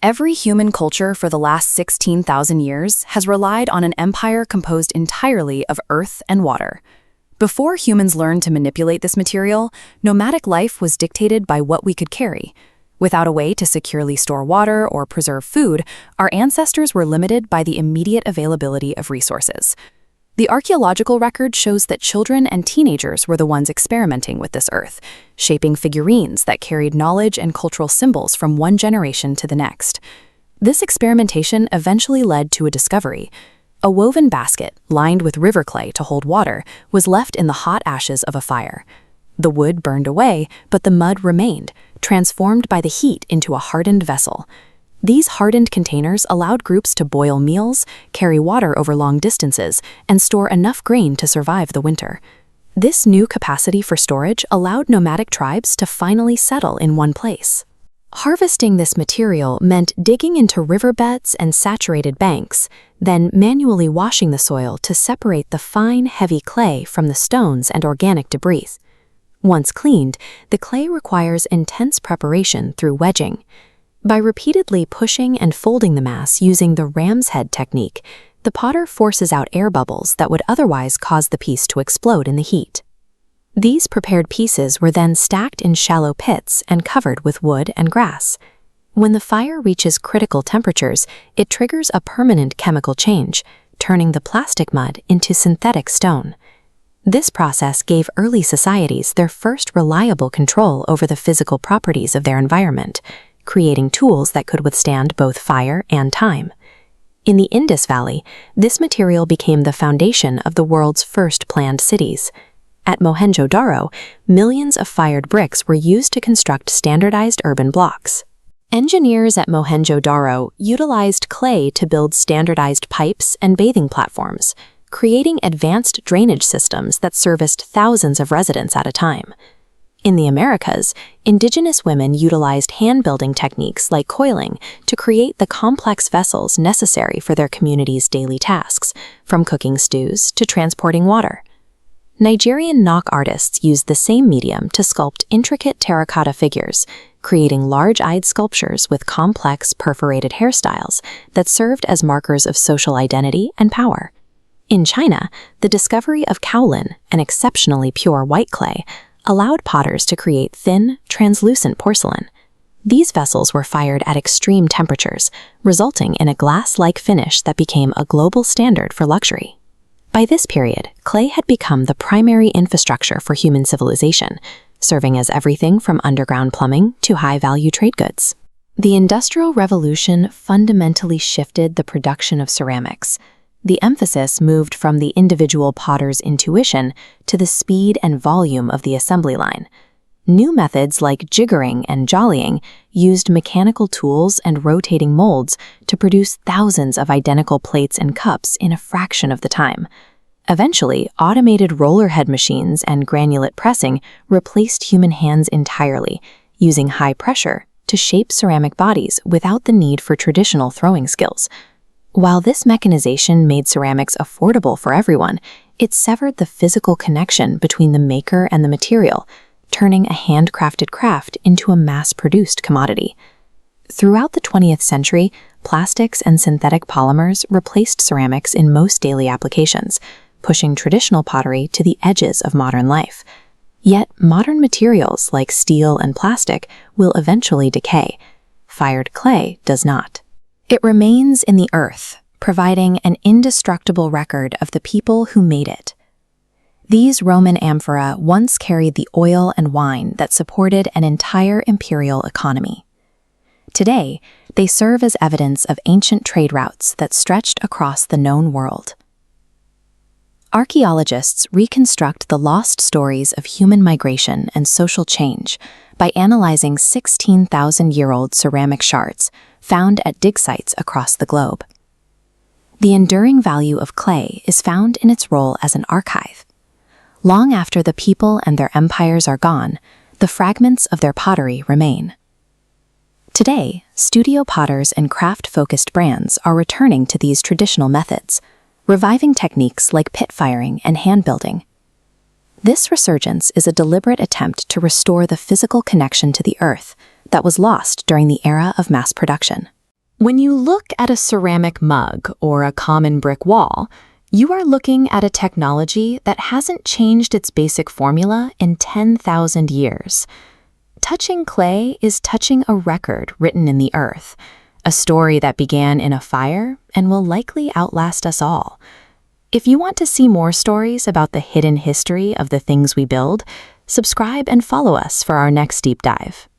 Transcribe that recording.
Every human culture for the last 16,000 years has relied on an empire composed entirely of earth and water. Before humans learned to manipulate this material, nomadic life was dictated by what we could carry. Without a way to securely store water or preserve food, our ancestors were limited by the immediate availability of resources. The archaeological record shows that children and teenagers were the ones experimenting with this earth, shaping figurines that carried knowledge and cultural symbols from one generation to the next. This experimentation eventually led to a discovery. A woven basket, lined with river clay to hold water, was left in the hot ashes of a fire. The wood burned away, but the mud remained, transformed by the heat into a hardened vessel. These hardened containers allowed groups to boil meals, carry water over long distances, and store enough grain to survive the winter. This new capacity for storage allowed nomadic tribes to finally settle in one place. Harvesting this material meant digging into riverbeds and saturated banks, then manually washing the soil to separate the fine, heavy clay from the stones and organic debris. Once cleaned, the clay requires intense preparation through wedging. By repeatedly pushing and folding the mass using the ram's head technique, the potter forces out air bubbles that would otherwise cause the piece to explode in the heat. These prepared pieces were then stacked in shallow pits and covered with wood and grass. When the fire reaches critical temperatures, it triggers a permanent chemical change, turning the plastic mud into synthetic stone. This process gave early societies their first reliable control over the physical properties of their environment, creating tools that could withstand both fire and time. In the Indus Valley, this material became the foundation of the world's first planned cities. At Mohenjo-Daro, millions of fired bricks were used to construct standardized urban blocks. Engineers at Mohenjo-Daro utilized clay to build standardized pipes and bathing platforms, creating advanced drainage systems that serviced thousands of residents at a time. In the Americas, indigenous women utilized hand-building techniques like coiling to create the complex vessels necessary for their community's daily tasks, from cooking stews to transporting water. Nigerian knock artists used the same medium to sculpt intricate terracotta figures, creating large-eyed sculptures with complex perforated hairstyles that served as markers of social identity and power. In China, the discovery of kaolin, an exceptionally pure white clay, allowed potters to create thin, translucent porcelain. These vessels were fired at extreme temperatures, resulting in a glass-like finish that became a global standard for luxury. By this period, clay had become the primary infrastructure for human civilization, serving as everything from underground plumbing to high-value trade goods. The Industrial Revolution fundamentally shifted the production of ceramics. The emphasis moved from the individual potter's intuition to the speed and volume of the assembly line. New methods like jiggering and jollying used mechanical tools and rotating molds to produce thousands of identical plates and cups in a fraction of the time. Eventually, automated roller head machines and granulate pressing replaced human hands entirely, using high pressure to shape ceramic bodies without the need for traditional throwing skills. While this mechanization made ceramics affordable for everyone, it severed the physical connection between the maker and the material, turning a handcrafted craft into a mass-produced commodity. Throughout the 20th century, plastics and synthetic polymers replaced ceramics in most daily applications, pushing traditional pottery to the edges of modern life. Yet, modern materials like steel and plastic will eventually decay. Fired clay does not. It remains in the earth, providing an indestructible record of the people who made it. These Roman amphora once carried the oil and wine that supported an entire imperial economy. Today, they serve as evidence of ancient trade routes that stretched across the known world. Archaeologists reconstruct the lost stories of human migration and social change by analyzing 16,000-year-old ceramic shards found at dig sites across the globe. The enduring value of clay is found in its role as an archive. Long after the people and their empires are gone, the fragments of their pottery remain. Today, studio potters and craft-focused brands are returning to these traditional methods, reviving techniques like pit firing and hand building. This resurgence is a deliberate attempt to restore the physical connection to the earth that was lost during the era of mass production. When you look at a ceramic mug or a common brick wall, you are looking at a technology that hasn't changed its basic formula in 10,000 years. Touching clay is touching a record written in the earth, a story that began in a fire and will likely outlast us all. If you want to see more stories about the hidden history of the things we build, subscribe and follow us for our next deep dive.